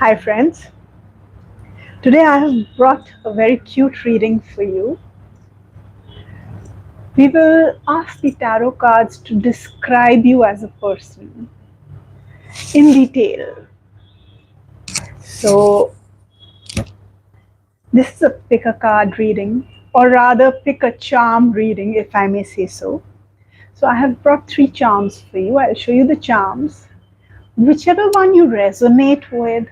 Hi friends, today I have brought a very cute reading for you. We will ask the tarot cards to describe you as a person in detail. So this is a pick a card reading, or rather pick a charm reading if I may say so. So I have brought 3 charms for you. I'll show you the charms. Whichever one you resonate with,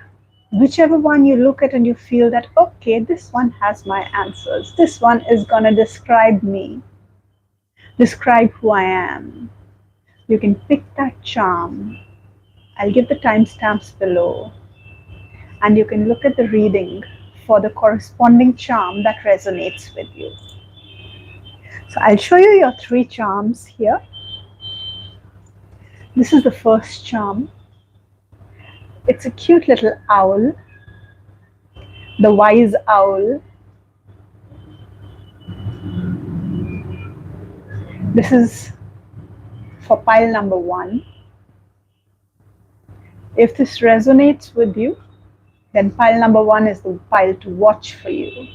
whichever one you look at and you feel that, okay, this one has my answers. This one is going to describe me, describe who I am. You can pick that charm. I'll give the timestamps below. And you can look at the reading for the corresponding charm that resonates with you. So I'll show you your 3 charms here. This is the first charm. It's a cute little owl, the wise owl. This is for pile number 1. If this resonates with you, then pile number 1 is the pile to watch for you.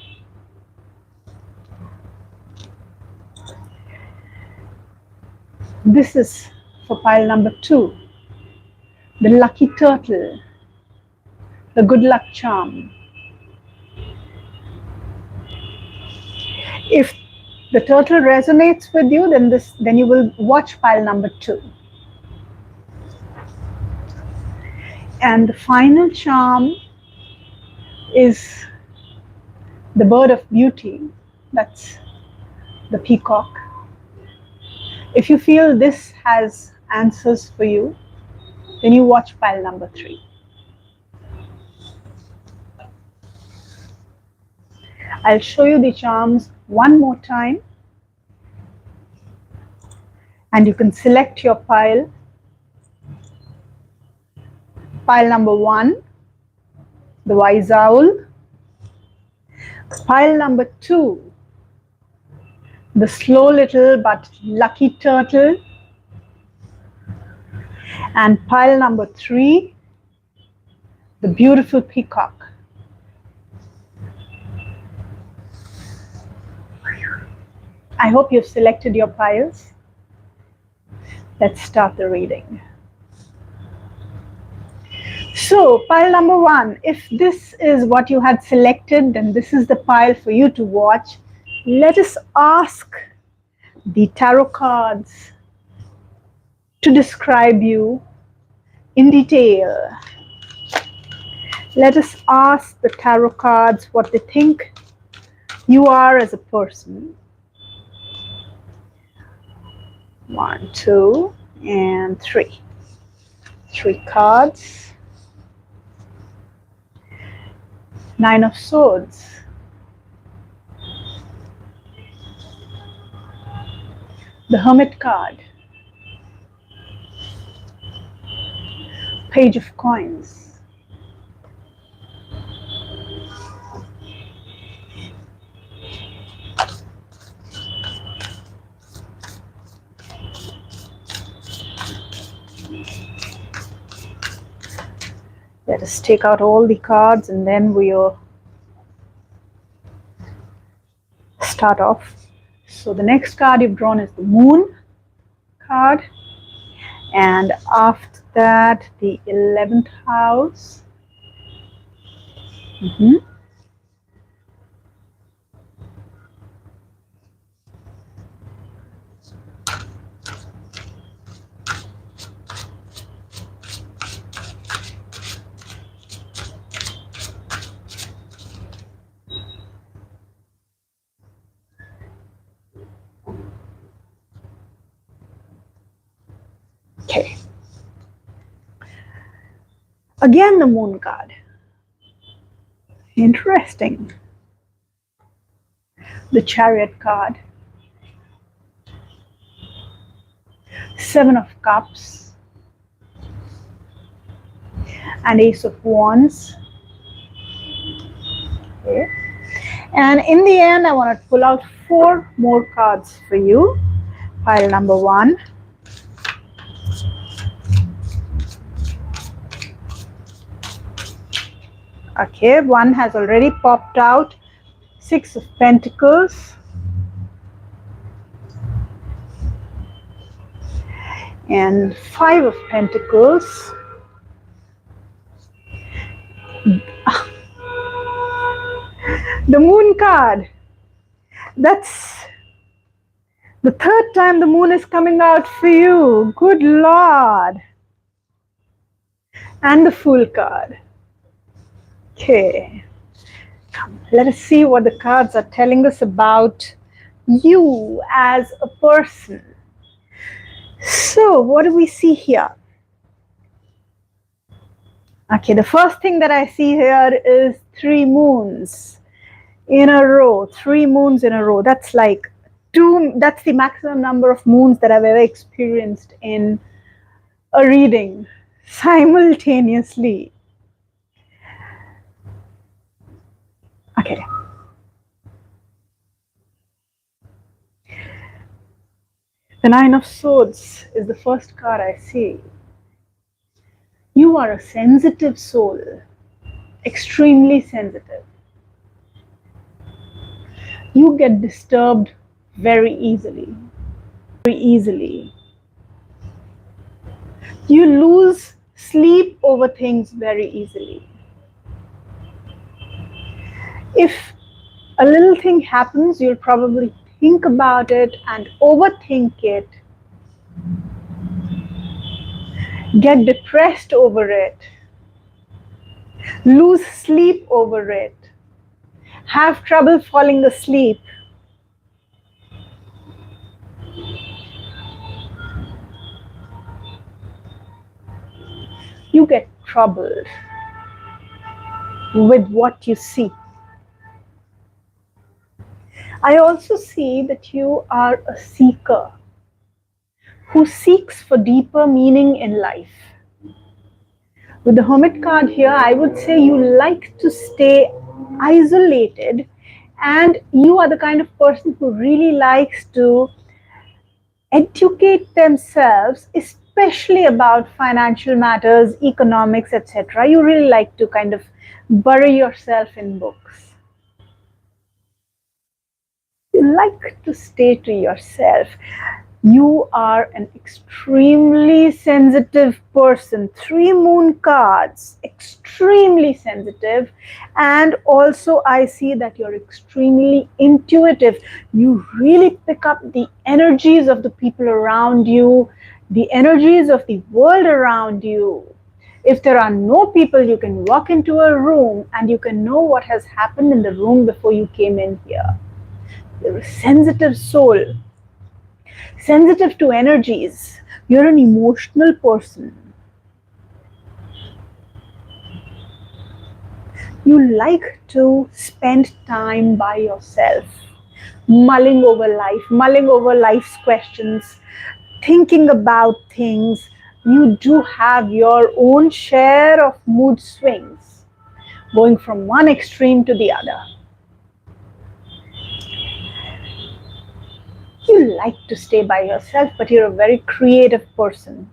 This is for pile number 2, the lucky turtle, the good luck charm. If the turtle resonates with you, then you will watch pile number 2. And the final charm is the bird of beauty, that's the peacock. If you feel this has answers for you, then you watch pile number 3. I'll show you the charms one more time, and you can select your pile. Pile number 1, the wise owl. Pile number 2, the slow little but lucky turtle. And pile number 3, the beautiful peacock. I hope you've selected your piles. Let's start the reading. So, pile number 1, if this is what you had selected, then this is the pile for you to watch. Let us ask the tarot cards to describe you in detail. Let us ask the tarot cards what they think you are as a person. 1, 2, and 3. 3 cards. 9 of Swords. The Hermit card. Page of Coins. Let us take out all the cards and then we'll start off. So the next card you've drawn is the Moon card, and after that the 11th house. Okay. Again, the Moon card. Interesting. The Chariot card. 7 of Cups. And Ace of Wands. Okay. And in the end, I want to pull out 4 more cards for you. Pile number 1. Okay, one has already popped out. Six of Pentacles. And Five of Pentacles. The Moon card. That's the third time the Moon is coming out for you. Good Lord. And the Fool card. Okay. Let us see what the cards are telling us about you as a person. So, what do we see here? Okay, the first thing that I see here is 3 moons in a row. 3 moons in a row. That's like that's the maximum number of moons that I've ever experienced in a reading simultaneously. Okay. The Nine of Swords is the first card I see. You are a sensitive soul, extremely sensitive. You get disturbed very easily. Very easily. You lose sleep over things very easily. If a little thing happens, you'll probably think about it and overthink it. Get depressed over it. Lose sleep over it. Have trouble falling asleep. You get troubled with what you see. I also see that you are a seeker who seeks for deeper meaning in life. With the Hermit card here, I would say you like to stay isolated, and you are the kind of person who really likes to educate themselves, especially about financial matters, economics, etc. You really like to kind of bury yourself in books. You like to stay to yourself. You are an extremely sensitive person. 3 moon cards, extremely sensitive. And also I see that you're extremely intuitive. You really pick up the energies of the people around you, the energies of the world around you. If there are no people, you can walk into a room and you can know what has happened in the room before you came in here. You're a sensitive soul. Sensitive to energies. You're an emotional person. You like to spend time by yourself, mulling over life's questions, thinking about things. You do have your own share of mood swings, going from one extreme to the other. You like to stay by yourself, but you're a very creative person.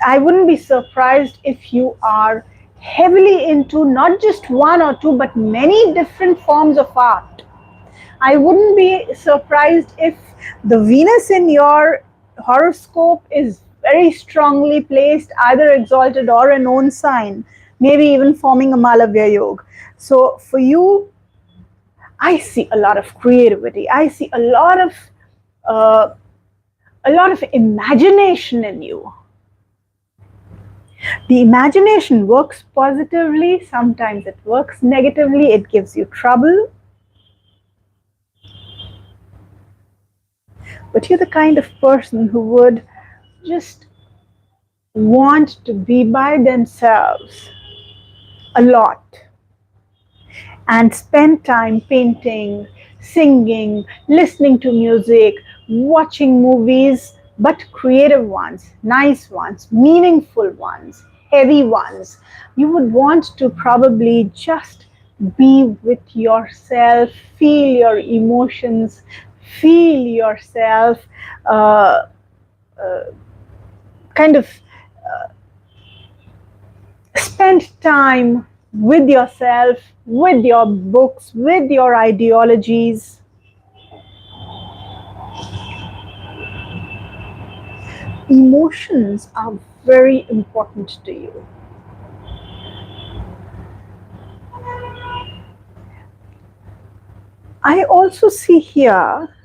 I wouldn't be surprised if you are heavily into not just one or two, but many different forms of art. I wouldn't be surprised if the Venus in your horoscope is very strongly placed, either exalted or an own sign, maybe even forming a Malavya Yoga. So for you, I see a lot of creativity. I see a lot of imagination in you. The imagination works positively. Sometimes it works negatively. It gives you trouble. But you're the kind of person who would just want to be by themselves a lot and spend time painting, singing, listening to music, watching movies, but creative ones, nice ones, meaningful ones, heavy ones. You would want to probably just be with yourself, feel your emotions, feel yourself, kind of Spend time with yourself, with your books, with your ideologies. Emotions are very important to you. I also see here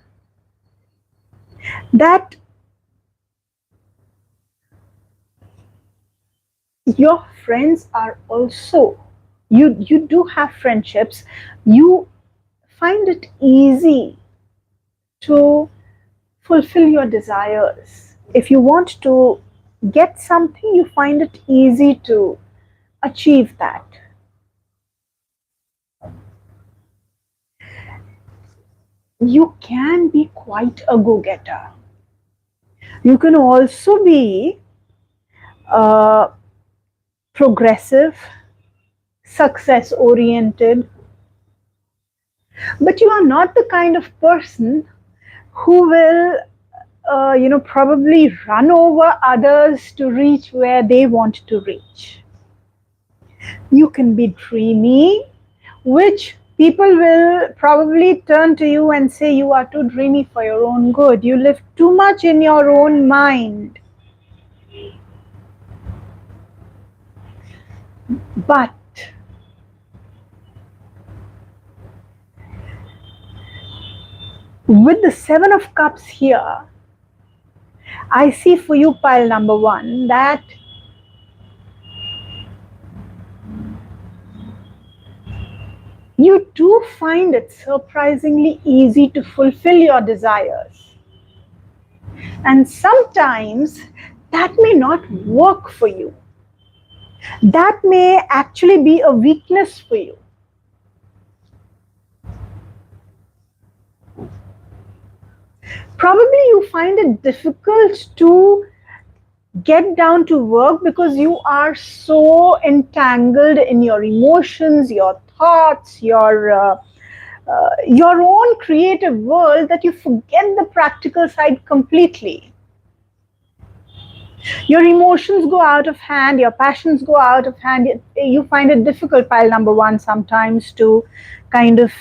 that your friends are also, you do have friendships. You find it easy to fulfill your desires. If you want to get something, you find it easy to achieve that. You can be quite a go-getter. You can also be progressive, success oriented, but you are not the kind of person who will probably run over others to reach where they want to reach. You can be dreamy, which people will probably turn to you and say you are too dreamy for your own good. You live too much in your own mind. But with the Seven of Cups here, I see for you, pile number one, that you do find it surprisingly easy to fulfill your desires. And sometimes that may not work for you. That may actually be a weakness for you. Probably you find it difficult to get down to work because you are so entangled in your emotions, your thoughts, your own creative world that you forget the practical side completely. Your emotions go out of hand, your passions go out of hand. You find it difficult, pile number one, sometimes to kind of,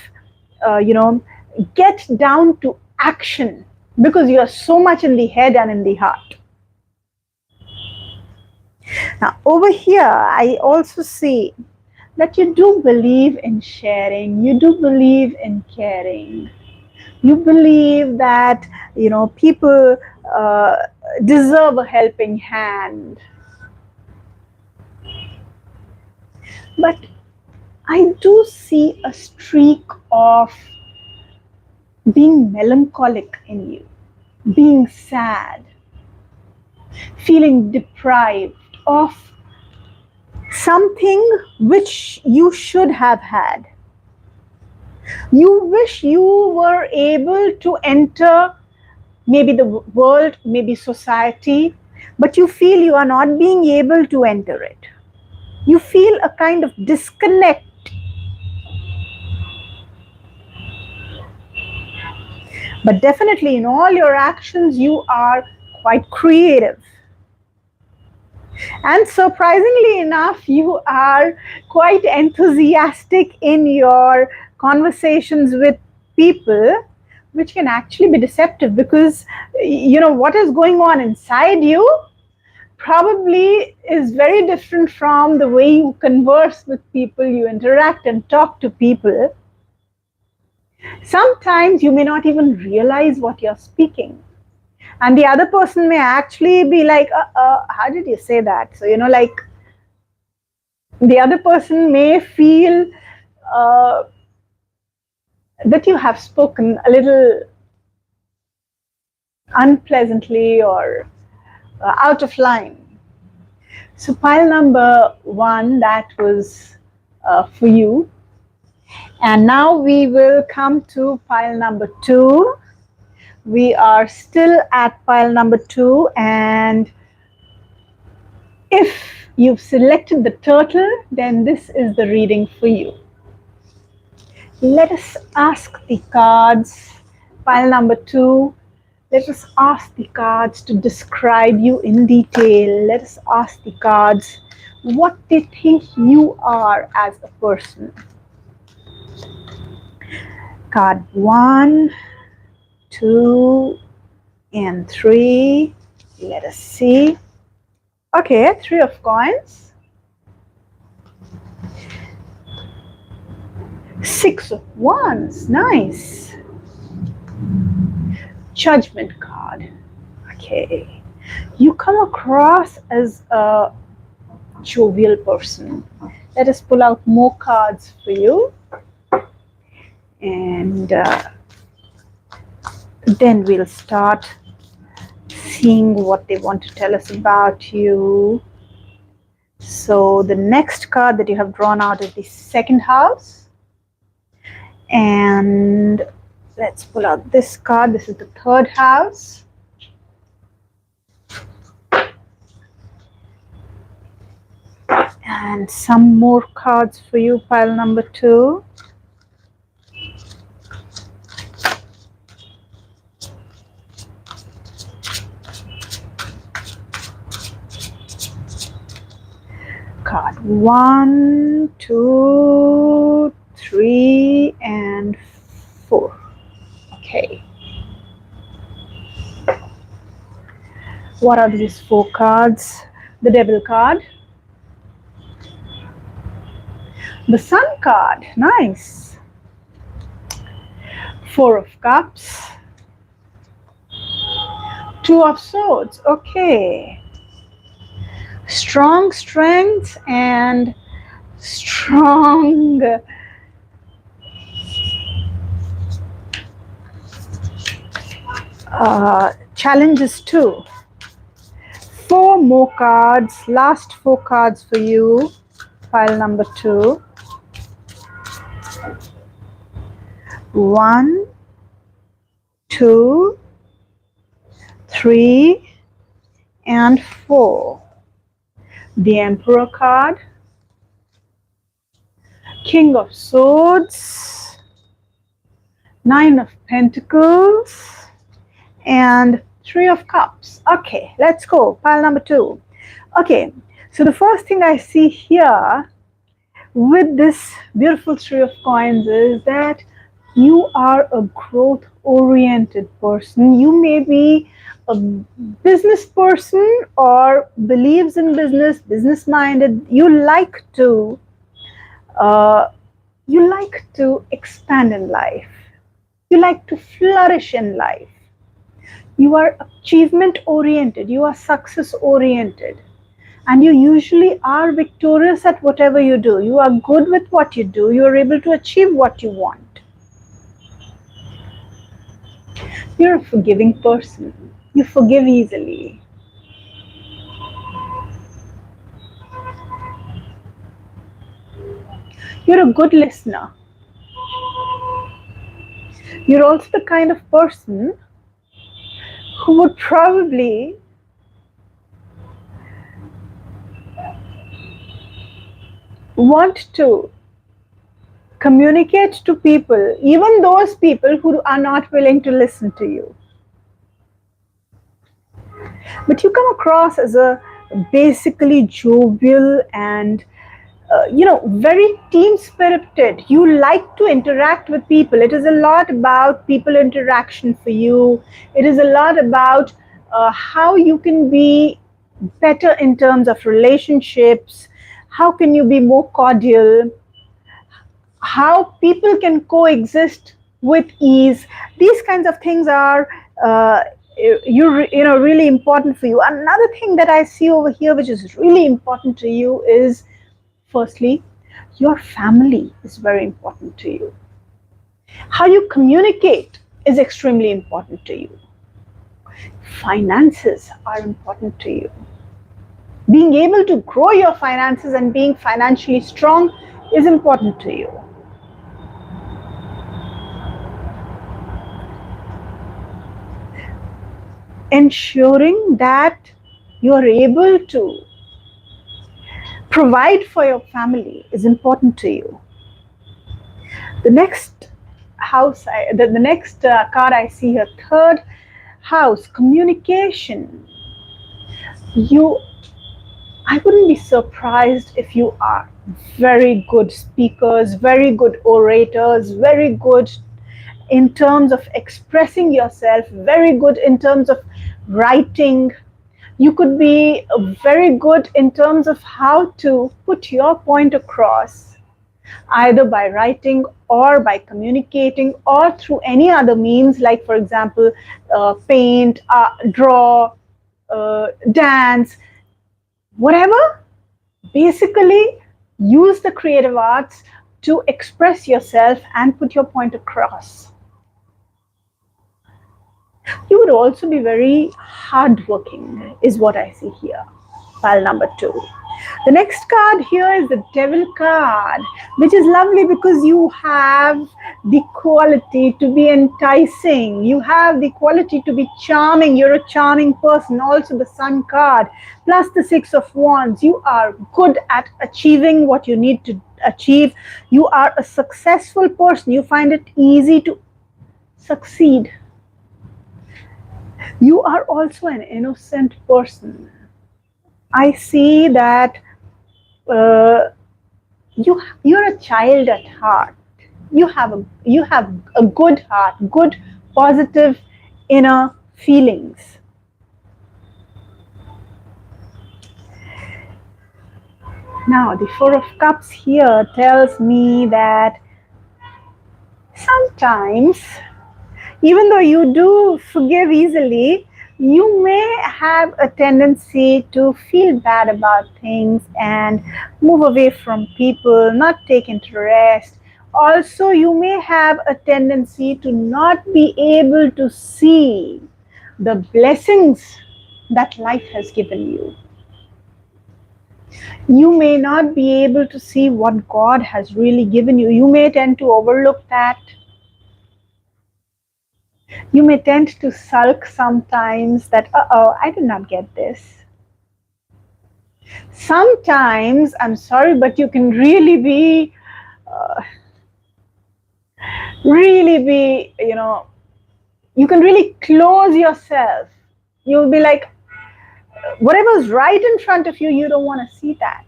get down to action because you are so much in the head and in the heart. Now, over here, I also see that you do believe in sharing, you do believe in caring. You believe that, people deserve a helping hand. But I do see a streak of being melancholic in you, being sad, feeling deprived of something which you should have had. You wish you were able to enter maybe the world, maybe society, but you feel you are not being able to enter it. You feel a kind of disconnect. But definitely in all your actions, you are quite creative. And surprisingly enough, you are quite enthusiastic in your conversations with people, which can actually be deceptive because, what is going on inside you probably is very different from the way you converse with people, you interact and talk to people. Sometimes you may not even realize what you're speaking. And the other person may actually be like, how did you say that? So, the other person may feel that you have spoken a little unpleasantly or out of line. So pile number one, that was for you. And now we will come to pile number two. We are still at pile number two, and if you've selected the turtle, then this is the reading for you. Let us ask the cards, pile number two, let us ask the cards to describe you in detail. Let us ask the cards what they think you are as a person. Card 1, 2, and 3. Let us see. Okay, 3 of coins. 6 of wands. Nice. Judgment card. Okay. You come across as a jovial person. Let us pull out more cards for you. And then we'll start seeing what they want to tell us about you. So the next card that you have drawn out is the second house. And let's pull out this card. This is the third house. And some more cards for you, pile number 2. Card 1, 2, 3, and 4. Okay. What are these 4 cards? The Devil card. The Sun card. Nice. 4 of Cups. 2 of Swords. Okay. Strong strength and strong challenges too. 4 more cards, last 4 cards for you, pile number 2. 1, 2, 3, and 4. The Emperor card, King of Swords, 9 of Pentacles, and 3 of Cups. Okay, let's go. Pile number 2. Okay, so the first thing I see here with this beautiful 3 of coins is that you are a growth-oriented person. You may be a business person or believes in business-minded. You like to expand in life. You like to flourish in life. You are achievement-oriented. You are success-oriented. And you usually are victorious at whatever you do. You are good with what you do. You are able to achieve what you want. You're a forgiving person. You forgive easily. You're a good listener. You're also the kind of person who would probably want to communicate to people, even those people who are not willing to listen to you. But you come across as a basically jovial and very team spirited. You like to interact with people. It is a lot about people interaction for you. It is a lot about how you can be better in terms of relationships. How can you be more cordial? How people can coexist with ease. These kinds of things are really important for you. Another thing that I see over here, which is really important to you, is firstly, your family is very important to you. How you communicate is extremely important to you. Finances are important to you. Being able to grow your finances and being financially strong is important to you. Ensuring that you are able to provide for your family is important to you. The next house, the next card I see here, third house, communication. You I wouldn't be surprised if you are very good speakers, very good orators, very good in terms of expressing yourself, very good in terms of writing. You could be very good in terms of how to put your point across, either by writing or by communicating or through any other means, like, for example, paint, draw, dance, whatever. Basically, use the creative arts to express yourself and put your point across. You would also be very hardworking, is what I see here. Pile number 2. The next card here is the Devil card, which is lovely because you have the quality to be enticing. You have the quality to be charming. You're a charming person. Also the Sun card, plus the Six of Wands. You are good at achieving what you need to achieve. You are a successful person. You find it easy to succeed. You are also an innocent person. I see that you're a child at heart. You have a good heart, good positive inner feelings. Now the Four of Cups here tells me that sometimes, even though you do forgive easily, you may have a tendency to feel bad about things and move away from people, not take interest. Also, you may have a tendency to not be able to see the blessings that life has given you. You may not be able to see what God has really given you. You may tend to overlook that. You may tend to sulk sometimes that, I did not get this. Sometimes, I'm sorry, but you can really be, you can really close yourself. You'll be like, whatever's right in front of you, you don't want to see that.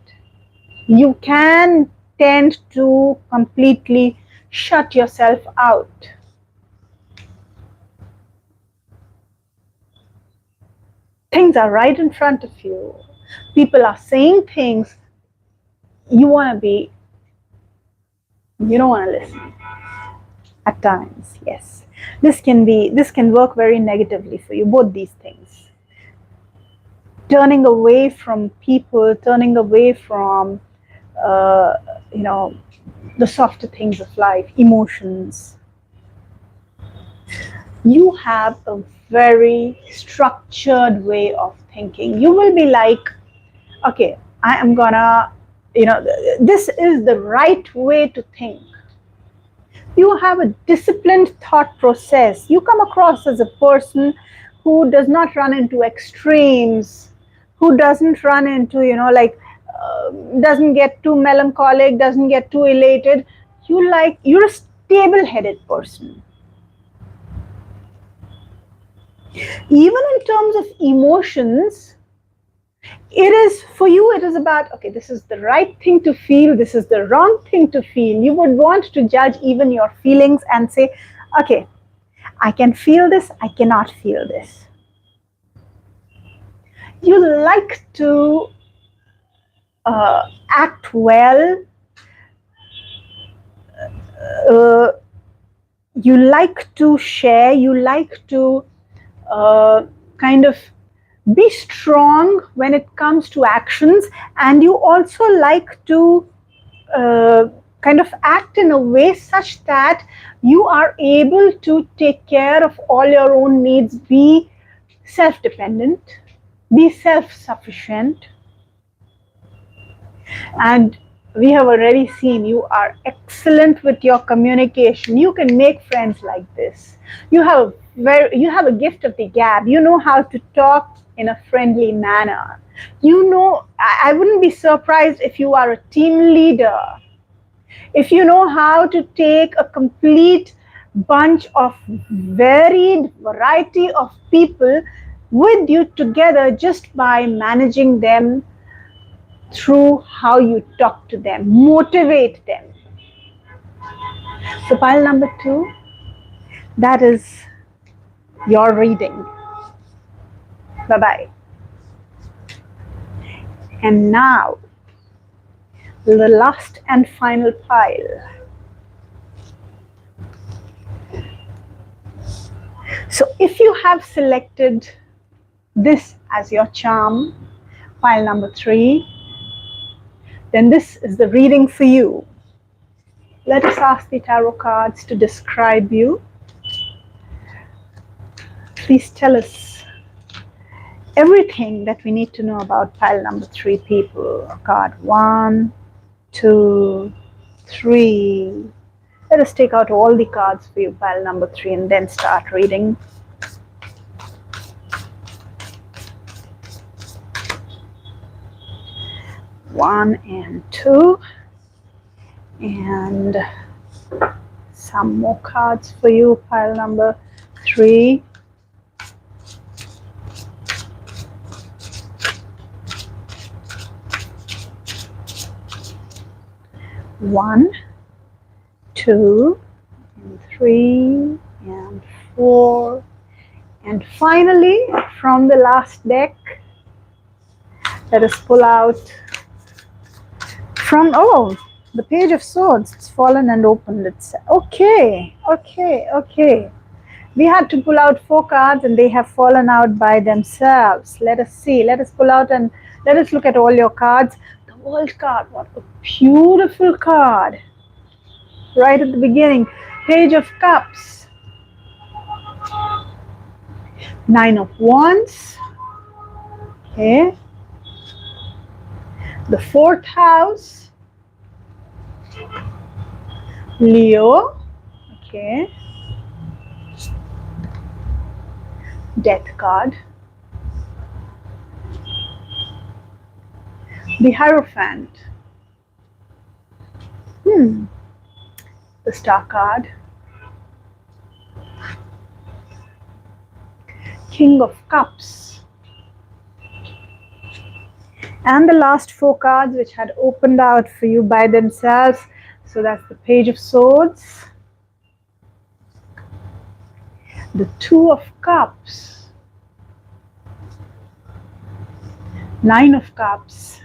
You can tend to completely shut yourself out. Things are right in front of you. People are saying things. You don't want to listen. At times, yes. This can work very negatively for you, both these things. Turning away from people, turning away from, the softer things of life, emotions. You have a very structured way of thinking. You will be like, okay, I am gonna, this is the right way to think. You have a disciplined thought process. You come across as a person who does not run into extremes, who doesn't run into, doesn't get too melancholic, doesn't get too elated. You're a stable-headed person. Even in terms of emotions, it is about, okay, this is the right thing to feel, this is the wrong thing to feel. You would want to judge even your feelings and say, okay, I can feel this, I cannot feel this. You like to act well. You like to share. You like to kind of be strong when it comes to actions, and you also like to kind of act in a way such that you are able to take care of all your own needs, be self-dependent, be self-sufficient. And we have already seen you are excellent with your communication. You can make friends like this. You have a gift of the gab. You know how to talk in a friendly manner. I wouldn't be surprised if you are a team leader. If you know how to take a complete bunch of varied variety of people with you together just by managing them through how you talk to them, motivate them. So pile number 2, that is your reading. Bye-bye. And now, the last and final pile. So if you have selected this as your charm, pile number 3, then this is the reading for you. Let us ask the tarot cards to describe you. Please tell us everything that we need to know about pile number 3 people. Card 1, 2, 3. Let us take out all the cards for you, pile number 3, and then start reading. One and 2, and some more cards for you, pile number 3. One, 2, and 3, and 4, and finally, from the last deck, let us pull out from, oh, the Page of Swords. It's fallen and opened itself. Okay. We had to pull out 4 cards and they have fallen out by themselves. Let us see. Let us pull out and let us look at all your cards. The World card. What a beautiful card. Right at the beginning. Page of Cups. 9 of Wands. Okay. The 4th house. Leo. Okay. Death card. The Hierophant. The Star card. King of Cups. And the last 4 cards which had opened out for you by themselves. So that's the Page of Swords, the 2 of Cups, 9 of Cups,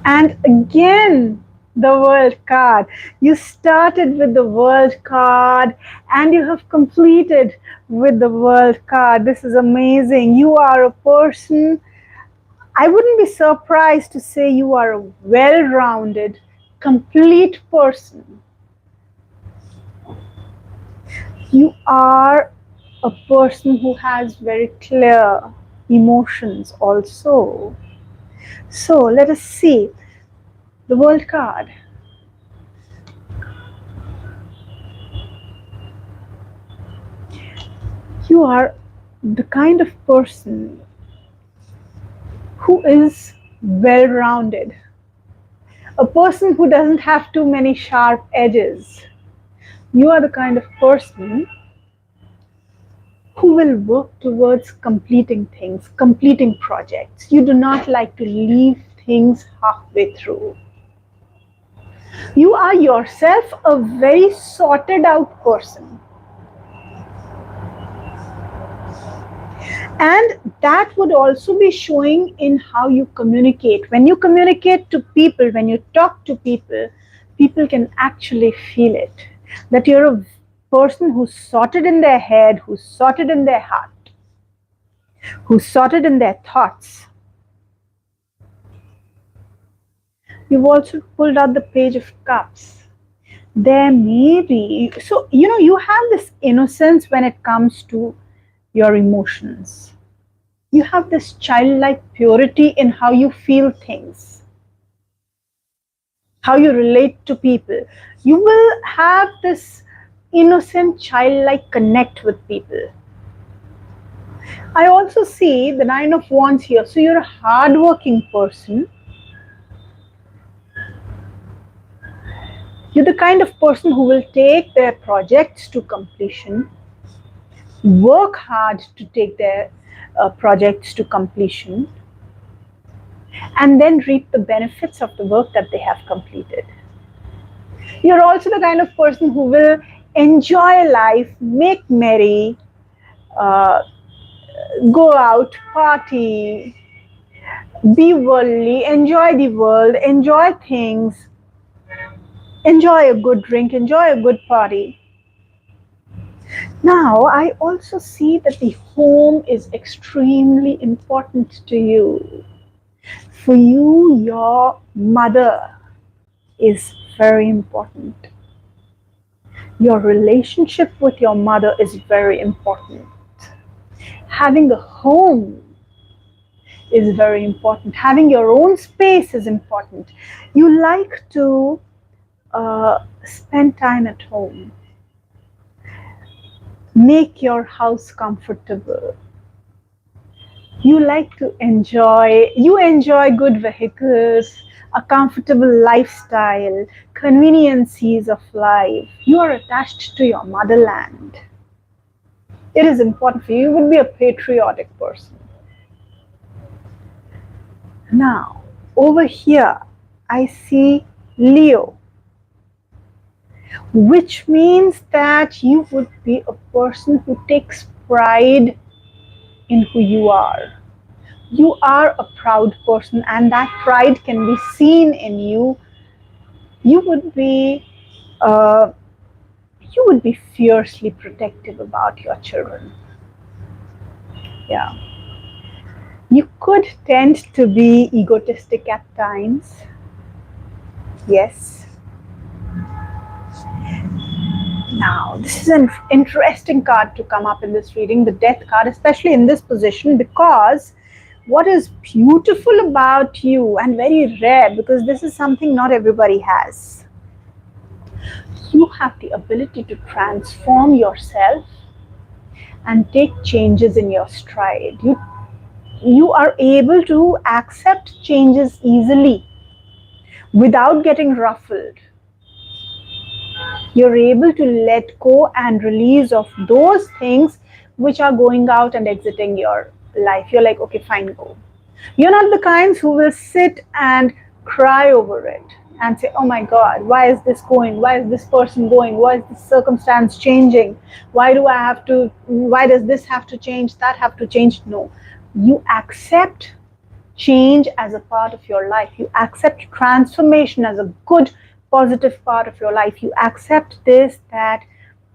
and again the World card. You started with the World card and you have completed with the World card. This is amazing. You are a person, I wouldn't be surprised to say you are a well-rounded, complete person. You are a person who has very clear emotions also. So let us see the World card. You are the kind of person who is well-rounded. A person who doesn't have too many sharp edges. You are the kind of person who will work towards completing things, completing projects. You do not like to leave things halfway through. You are yourself a very sorted out person. And that would also be showing in how you communicate. When you communicate to people, when you talk to people, people can actually feel it. That you're a person who's sorted in their head, who's sorted in their heart, who's sorted in their thoughts. You've also pulled out the Page of Cups. There may be, so you have this innocence when it comes to your emotions. You have this childlike purity in how you feel things, how you relate to people. You will have this innocent childlike connect with people. I also see the 9 of Wands here. So you're a hardworking person. You're the kind of person who will take their projects to completion, work hard to take their projects to completion, and then reap the benefits of the work that they have completed. You're also the kind of person who will enjoy life, make merry, uh, go out, party, be worldly, enjoy the world, enjoy things, enjoy a good drink, enjoy a good party. Now, I also see that the home is extremely important to you. For you, your mother is very important. Your relationship with your mother is very important. Having a home is very important. Having your own space is important. You like to spend time at home. Make your house comfortable. You like to enjoy good vehicles, a comfortable lifestyle, conveniences of life. You are attached to your motherland. It is important for you. You would be a patriotic person. Now, over here, I see Leo, which means that you would be a person who takes pride in who you are. You are a proud person, and that pride can be seen in you. You would be uh, fiercely protective about your children. Yeah. You could tend to be egotistic at times. Yes. Now, this is an interesting card to come up in this reading, the Death card, especially in this position, because what is beautiful about you and very rare, because this is something not everybody has, you have the ability to transform yourself and take changes in your stride. You are able to accept changes easily without getting ruffled. You're able to let go and release of those things which are going out and exiting your life. You're like, okay, fine, go. You're not the kinds who will sit and cry over it and say, oh my God, why is this going? Why is this person going? Why is this circumstance changing? Why does this have to change? That have to change? No. You accept change as a part of your life. You accept transformation as a good, positive part of your life. You accept this, that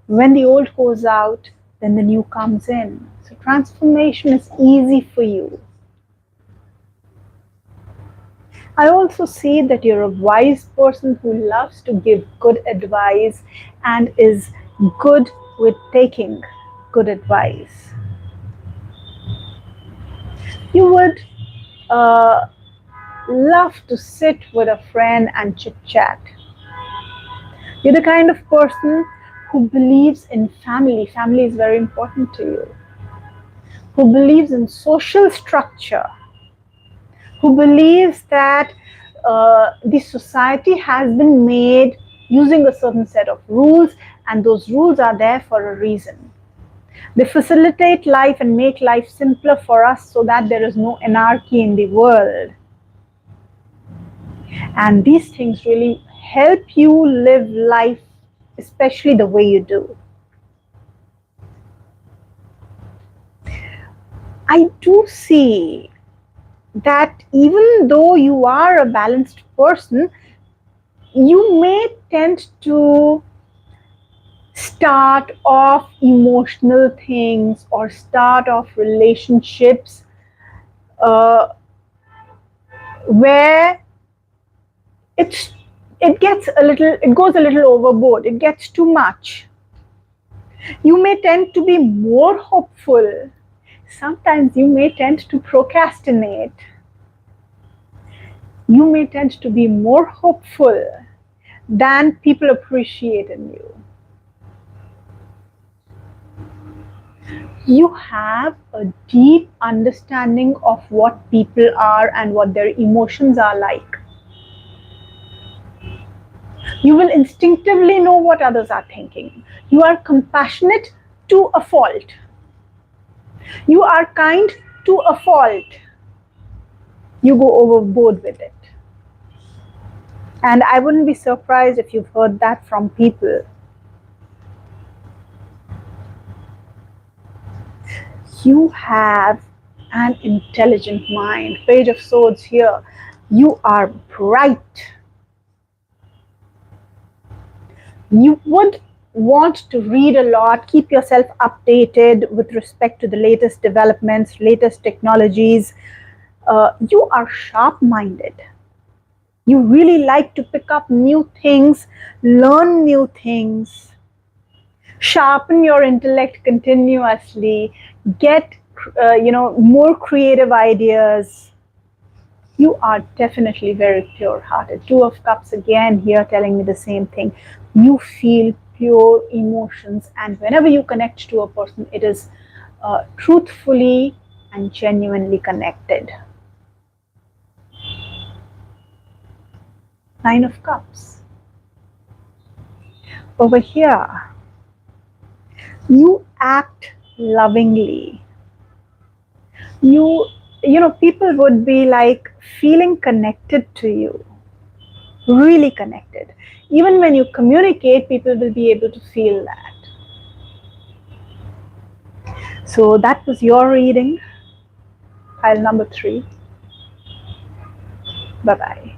when the old goes out, then the new comes in. So transformation is easy for you. I also see that you're a wise person who loves to give good advice and is good with taking good advice. You would love to sit with a friend and chit chat. You're the kind of person who believes in family. Family is very important to you. Who believes in social structure. Who believes that the society has been made using a certain set of rules, and those rules are there for a reason. They facilitate life and make life simpler for us so that there is no anarchy in the world. And these things really help you live life, especially the way you do. I do see that even though you are a balanced person, you may tend to start off emotional things or start off relationships where it goes a little overboard. It gets too much. You may tend to be more hopeful. Sometimes you may tend to procrastinate. You may tend to be more hopeful than people appreciate in you. You have a deep understanding of what people are and what their emotions are like. You will instinctively know what others are thinking. You are compassionate to a fault. You are kind to a fault. you go overboard with it. And I wouldn't be surprised if you've heard that from people. You have an intelligent mind. Page of Swords here. You are bright. You would want to read a lot, keep yourself updated with respect to the latest developments, latest technologies. You are sharp minded. You really like to pick up new things, learn new things, sharpen your intellect continuously, get more creative ideas. You are definitely very pure hearted. Two of Cups again here telling me the same thing. You feel pure emotions, and whenever you connect to a person, it is truthfully and genuinely connected. Nine of Cups. Over here, you act lovingly. People would be like feeling connected to you, really connected. Even when you communicate, people will be able to feel that. So that was your reading, pile number 3. Bye bye.